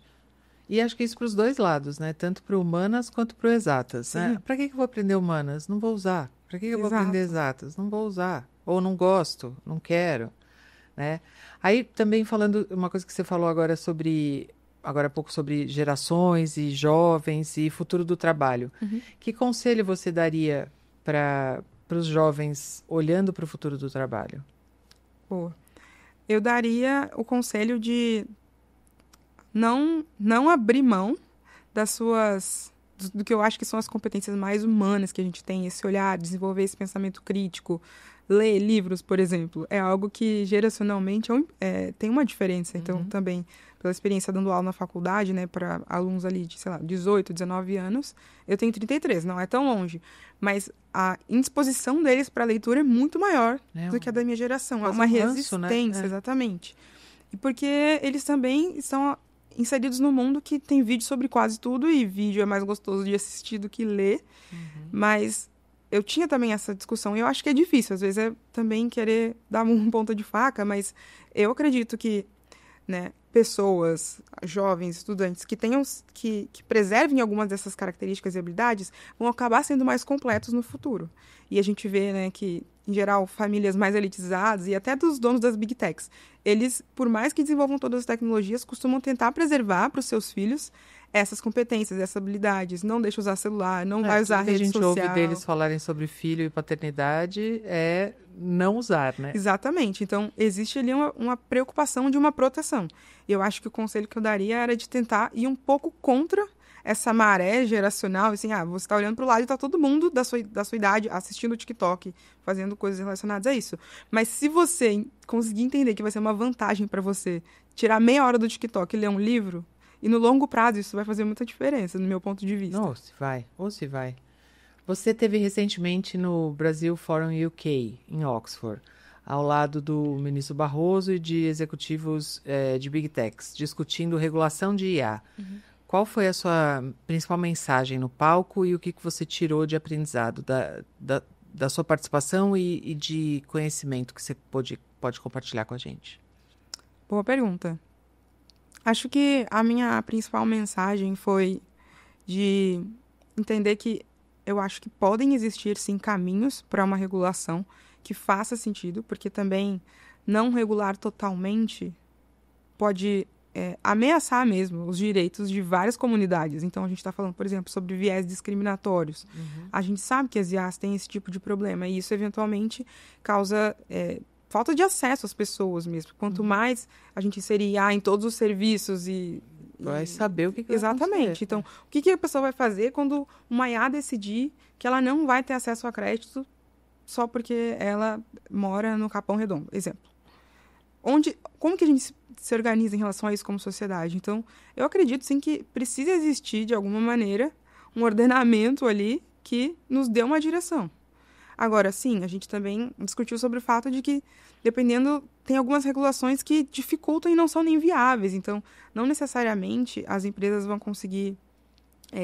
E acho que isso para os dois lados, né? Tanto para humanas quanto para exatas. Né? Para que eu vou aprender humanas? Não vou usar. Para que eu vou aprender exatas? Não vou usar. Ou não gosto, não quero. Né? Aí também falando, uma coisa que você falou agora há pouco sobre gerações e jovens e futuro do trabalho. Que conselho você daria para os jovens olhando para o futuro do trabalho? Boa. Eu daria o conselho de não abrir mão do que eu acho que são as competências mais humanas que a gente tem, esse olhar, desenvolver esse pensamento crítico, ler livros, por exemplo, é algo que geracionalmente tem uma diferença. Então, também, pela experiência dando aula na faculdade, né, para alunos ali de, sei lá, 18, 19 anos, eu tenho 33, não é tão longe, mas a indisposição deles para a leitura é muito maior do que a da minha geração. Há uma resistência, né? Exatamente. E porque eles também estão inseridos no mundo que tem vídeo sobre quase tudo, e vídeo é mais gostoso de assistir do que ler, mas eu tinha também essa discussão, e eu acho que é difícil, às vezes é também querer dar um ponta de faca, mas eu acredito que, né, pessoas, jovens, estudantes, que tenham, que preservem algumas dessas características e habilidades, vão acabar sendo mais completos no futuro. E a gente vê, né, que, em geral, famílias mais elitizadas e até dos donos das big techs, eles, por mais que desenvolvam todas as tecnologias, costumam tentar preservar para os seus filhos essas competências, essas habilidades. Não deixa usar celular, não vai usar rede social. A gente ouve deles falarem sobre filho e paternidade é não usar, né? Exatamente. Então, existe ali uma preocupação de uma proteção. E eu acho que o conselho que eu daria era de tentar ir um pouco contra essa maré geracional, assim, você está olhando para o lado e está todo mundo da sua idade assistindo o TikTok, fazendo coisas relacionadas a isso. Mas se você conseguir entender que vai ser uma vantagem para você tirar meia hora do TikTok e ler um livro, e no longo prazo isso vai fazer muita diferença, no meu ponto de vista. Não, se vai. Você esteve recentemente no Brasil Forum UK, em Oxford, ao lado do ministro Barroso e de executivos de Big Techs, discutindo regulação de IA. Qual foi a sua principal mensagem no palco e o que você tirou de aprendizado da sua participação e de conhecimento que você pode compartilhar com a gente? Boa pergunta. Acho que a minha principal mensagem foi de entender que eu acho que podem existir, sim, caminhos para uma regulação que faça sentido, porque também não regular totalmente pode ameaçar mesmo os direitos de várias comunidades. Então, a gente está falando, por exemplo, sobre viés discriminatórios. A gente sabe que as IAs têm esse tipo de problema e isso, eventualmente, causa falta de acesso às pessoas mesmo. Quanto mais a gente inserir IA em todos os serviços vai saber o que exatamente. Então, o que a pessoa vai fazer quando uma IA decidir que ela não vai ter acesso a crédito só porque ela mora no Capão Redondo? Exemplo. Como que a gente se organiza em relação a isso como sociedade? Então, eu acredito, sim, que precisa existir, de alguma maneira, um ordenamento ali que nos dê uma direção. Agora, sim, a gente também discutiu sobre o fato de que, dependendo, tem algumas regulações que dificultam e não são nem viáveis. Então, não necessariamente as empresas vão conseguir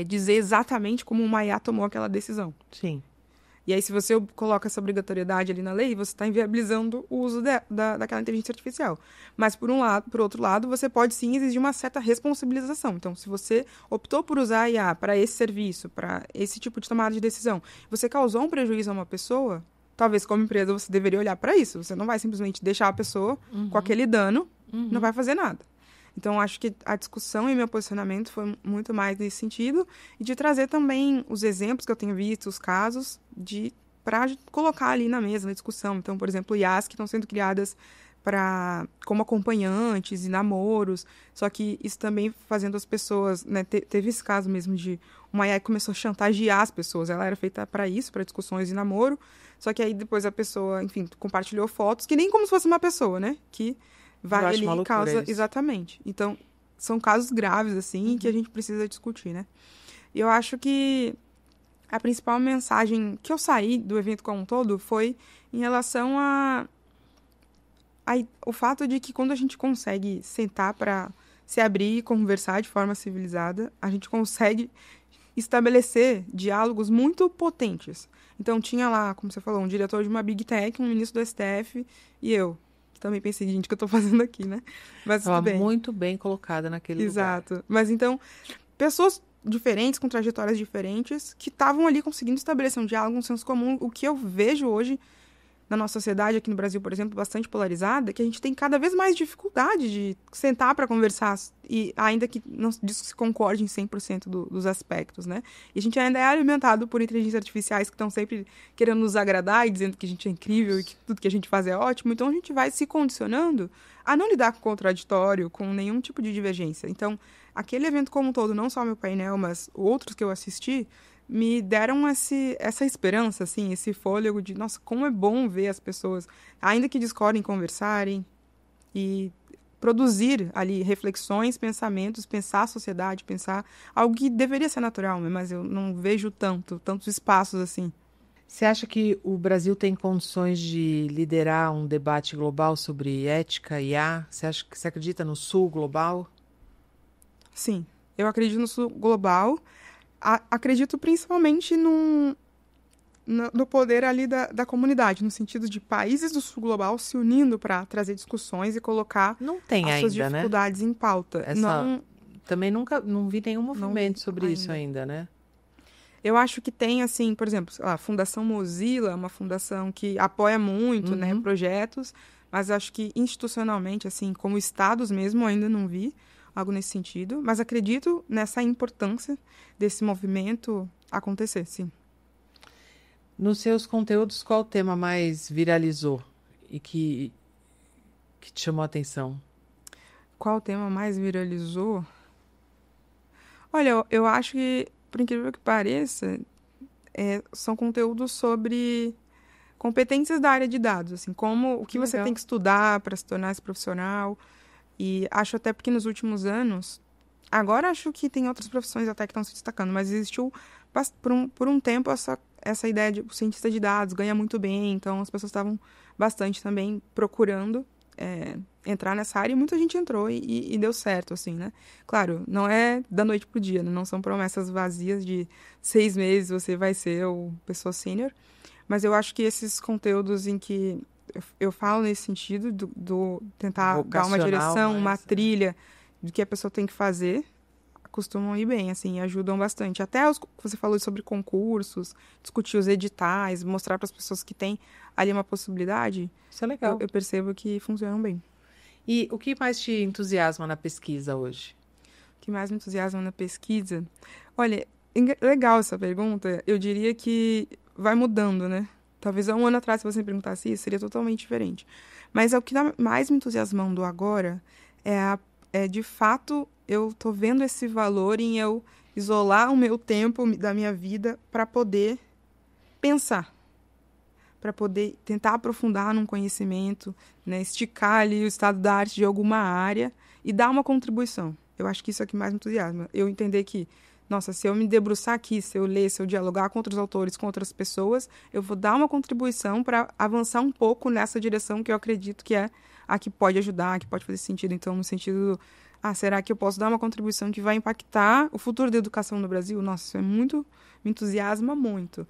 dizer exatamente como uma IA tomou aquela decisão. Sim. E aí, se você coloca essa obrigatoriedade ali na lei, você está inviabilizando o uso daquela inteligência artificial. Mas, por outro lado, você pode sim exigir uma certa responsabilização. Então, se você optou por usar a IA para esse serviço, para esse tipo de tomada de decisão, você causou um prejuízo a uma pessoa, talvez como empresa você deveria olhar para isso. Você não vai simplesmente deixar a pessoa com aquele dano, não vai fazer nada. Então, acho que a discussão e meu posicionamento foi muito mais nesse sentido e de trazer também os exemplos que eu tenho visto, os casos, para colocar ali na mesa, na discussão. Então, por exemplo, IAs que estão sendo criadas como acompanhantes e namoros, só que isso também fazendo as pessoas, né, teve esse caso mesmo de uma IA que começou a chantagear as pessoas, ela era feita para isso, para discussões de namoro, só que aí depois a pessoa, enfim, compartilhou fotos, que nem como se fosse uma pessoa, né, que vai ali e causa... Isso. Exatamente. Então, são casos graves, assim, que a gente precisa discutir, né. E eu acho que a principal mensagem que eu saí do evento como um todo foi em relação o fato de que quando a gente consegue sentar para se abrir e conversar de forma civilizada, a gente consegue estabelecer diálogos muito potentes. Então, tinha lá, como você falou, um diretor de uma Big Tech, um ministro do STF e eu. Também pensei, gente, o que eu estou fazendo aqui, né? Mas tudo bem. Muito bem colocada naquele lugar. Exato. Mas, então, pessoas diferentes, com trajetórias diferentes, que estavam ali conseguindo estabelecer um diálogo, um senso comum. O que eu vejo hoje na nossa sociedade, aqui no Brasil, por exemplo, bastante polarizada, que a gente tem cada vez mais dificuldade de sentar para conversar, e ainda que não se concorde em 100% dos aspectos, né? E a gente ainda é alimentado por inteligências artificiais que estão sempre querendo nos agradar e dizendo que a gente é incrível e que tudo que a gente faz é ótimo. Então, a gente vai se condicionando a não lidar com o contraditório, com nenhum tipo de divergência. Então, aquele evento como um todo, não só meu painel, mas outros que eu assisti, me deram essa esperança, assim, esse fôlego de, nossa, como é bom ver as pessoas, ainda que discordem, conversarem e produzir ali reflexões, pensamentos, pensar a sociedade, pensar algo que deveria ser natural, mas eu não vejo tantos espaços assim. Você acha que o Brasil tem condições de liderar um debate global sobre ética e IA? Você acredita no Sul global? Sim, eu acredito no Sul global. Acredito principalmente no poder ali da comunidade, no sentido de países do sul global se unindo para trazer discussões e colocar não tem as suas ainda, dificuldades, né, em pauta. Também não vi nenhum movimento sobre ainda. isso ainda, né? Eu acho que tem, assim, por exemplo, a Fundação Mozilla, uma fundação que apoia muito, né, projetos, mas acho que institucionalmente, assim, como estados mesmo, ainda não vi algo nesse sentido, mas acredito nessa importância desse movimento acontecer, sim. Nos seus conteúdos, qual o tema mais viralizou e que te chamou a atenção? Qual o tema mais viralizou? Olha, eu acho que, por incrível que pareça, são conteúdos sobre competências da área de dados, assim, o que você tem que estudar para se tornar esse profissional. E acho até porque nos últimos anos, agora acho que tem outras profissões até que estão se destacando, mas existiu por um tempo essa ideia de o cientista de dados ganha muito bem, então as pessoas estavam bastante também procurando entrar nessa área e muita gente entrou e deu certo, assim, né? Claro, não é da noite pro dia, né? Não são promessas vazias de 6 meses você vai ser o pessoa sênior, mas eu acho que esses conteúdos em que eu falo nesse sentido do tentar dar uma direção, uma trilha do que a pessoa tem que fazer, costumam ir bem, assim, ajudam bastante. Até você falou sobre concursos, discutir os editais, mostrar para as pessoas que têm ali uma possibilidade. Isso é legal. Eu percebo que funcionam bem. E o que mais te entusiasma na pesquisa hoje? O que mais me entusiasma na pesquisa? Olha, legal essa pergunta. Eu diria que vai mudando, né? Talvez há um ano atrás, se você me perguntasse isso, seria totalmente diferente. Mas o que está mais me entusiasmando agora é de fato, eu estou vendo esse valor em eu isolar o meu tempo da minha vida para poder pensar, para poder tentar aprofundar num conhecimento, né, esticar ali o estado da arte de alguma área e dar uma contribuição. Eu acho que isso é o que mais me entusiasma. Eu entender que, nossa, se eu me debruçar aqui, se eu ler, se eu dialogar com outros autores, com outras pessoas, eu vou dar uma contribuição para avançar um pouco nessa direção que eu acredito que é a que pode ajudar, a que pode fazer sentido. Então, no sentido, será que eu posso dar uma contribuição que vai impactar o futuro da educação no Brasil? Nossa, isso me entusiasma muito.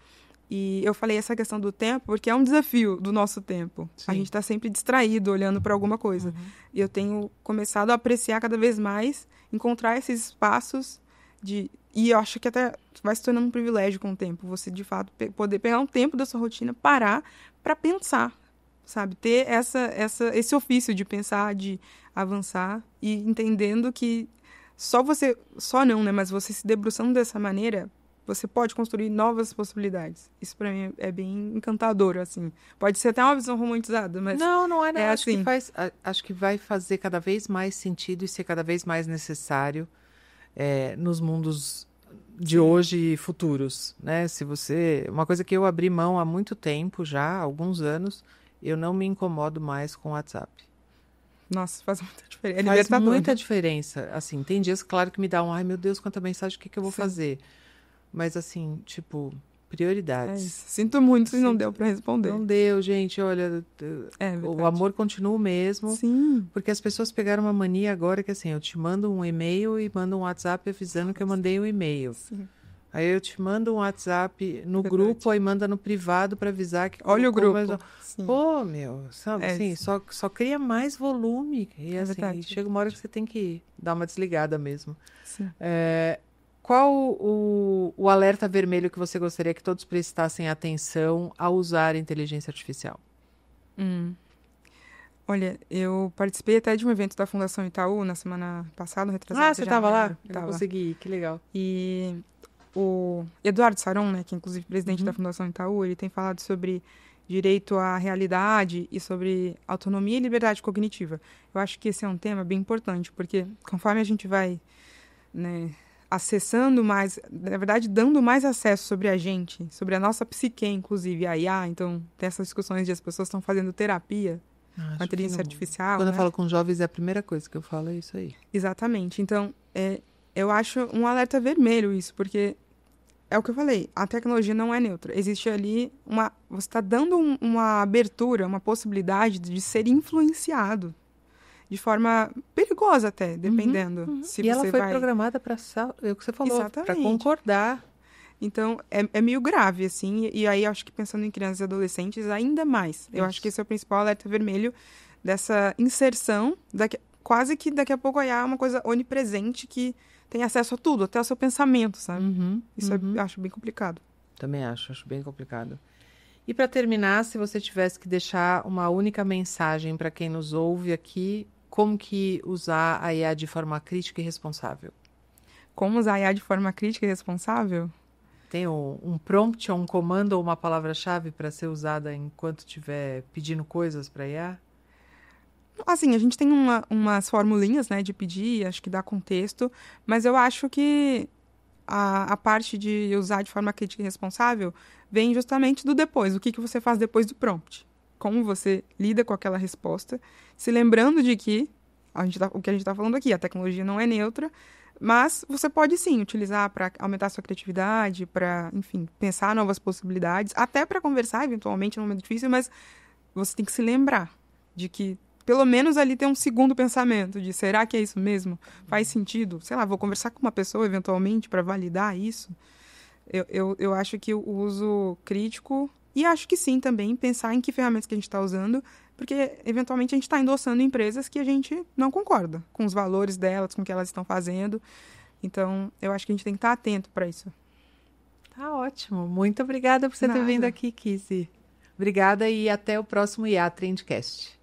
E eu falei essa questão do tempo porque é um desafio do nosso tempo. Sim. A gente está sempre distraído, olhando para alguma coisa. E eu tenho começado a apreciar cada vez mais, encontrar esses espaços e eu acho que até vai se tornando um privilégio com o tempo. Você, de fato, poder pegar um tempo da sua rotina, parar para pensar, sabe? Ter esse ofício de pensar, de avançar e entendendo que só não, né? Mas você se debruçando dessa maneira, você pode construir novas possibilidades. Isso para mim é bem encantador, assim. Pode ser até uma visão romantizada, mas não é, acho assim. Acho que vai fazer cada vez mais sentido e ser cada vez mais necessário nos mundos de hoje e futuros, né? Uma coisa que eu abri mão há muito tempo já, há alguns anos, eu não me incomodo mais com o WhatsApp. Nossa, faz muita diferença. Faz muita diferença. Assim, tem dias, claro, que me dá ai meu Deus, quanta mensagem, o que eu vou fazer? Mas assim, tipo, prioridades. Sinto muito se não deu para responder. Não deu, gente, olha, o amor continua o mesmo. Sim. Porque as pessoas pegaram uma mania agora que assim, eu te mando um e-mail e mando um WhatsApp avisando que eu mandei o e-mail. Sim. Aí eu te mando um WhatsApp no grupo, aí manda no privado para avisar que... Olha o grupo. Pô, meu, sabe, assim, só cria mais volume. E assim, e chega uma hora que você tem que dar uma desligada mesmo. Sim. Qual o alerta vermelho que você gostaria que todos prestassem atenção ao usar inteligência artificial? Olha, eu participei até de um evento da Fundação Itaú na semana passada, retrasada. Você estava lá? Eu Tava. não consegui ir, que legal. E o Eduardo Saron, né, que é inclusive presidente da Fundação Itaú, ele tem falado sobre direito à realidade e sobre autonomia e liberdade cognitiva. Eu acho que esse é um tema bem importante, porque conforme a gente vai, né, acessando mais, na verdade, dando mais acesso sobre a gente, sobre a nossa psique, inclusive a IA, então tem essas discussões de as pessoas estão fazendo terapia com a inteligência artificial. Quando né? eu falo com jovens, é a primeira coisa que eu falo, é isso aí. Exatamente. Então, eu acho um alerta vermelho isso, porque é o que eu falei, a tecnologia não é neutra. Existe ali você está dando uma abertura, uma possibilidade de ser influenciado de forma perigosa até, dependendo. Se E você ela foi vai... programada para é o que você falou, para Exatamente. concordar. Então, é meio grave, assim, e aí acho que pensando em crianças e adolescentes, ainda mais. Eu acho que esse é o principal alerta vermelho dessa inserção, quase que daqui a pouco aí há uma coisa onipresente que tem acesso a tudo, até ao seu pensamento, sabe? Isso eu acho bem complicado. Também acho bem complicado. E para terminar, se você tivesse que deixar uma única mensagem para quem nos ouve aqui, como que usar a IA de forma crítica e responsável? Como usar a IA de forma crítica e responsável? Tem um prompt, ou um comando ou uma palavra-chave para ser usada enquanto estiver pedindo coisas para IA? Assim, a gente tem umas formulinhas, né, de pedir, acho que dá contexto, mas eu acho que a parte de usar de forma crítica e responsável vem justamente do depois. O que você faz depois do prompt? Como você lida com aquela resposta, se lembrando de que o que a gente está falando aqui, a tecnologia não é neutra, mas você pode sim utilizar para aumentar sua criatividade, para, enfim, pensar novas possibilidades, até para conversar eventualmente num momento difícil, mas você tem que se lembrar de que pelo menos ali tem um segundo pensamento de será que é isso mesmo? Faz sentido? Sei lá, vou conversar com uma pessoa eventualmente para validar isso. Eu acho que o uso crítico, e acho que sim também, pensar em que ferramentas que a gente está usando, porque eventualmente a gente está endossando empresas que a gente não concorda com os valores delas, com o que elas estão fazendo. Então, eu acho que a gente tem que estar atento para isso. Tá ótimo. Muito obrigada por você ter vindo aqui, Kizzy. Obrigada e até o próximo IA Trendcast.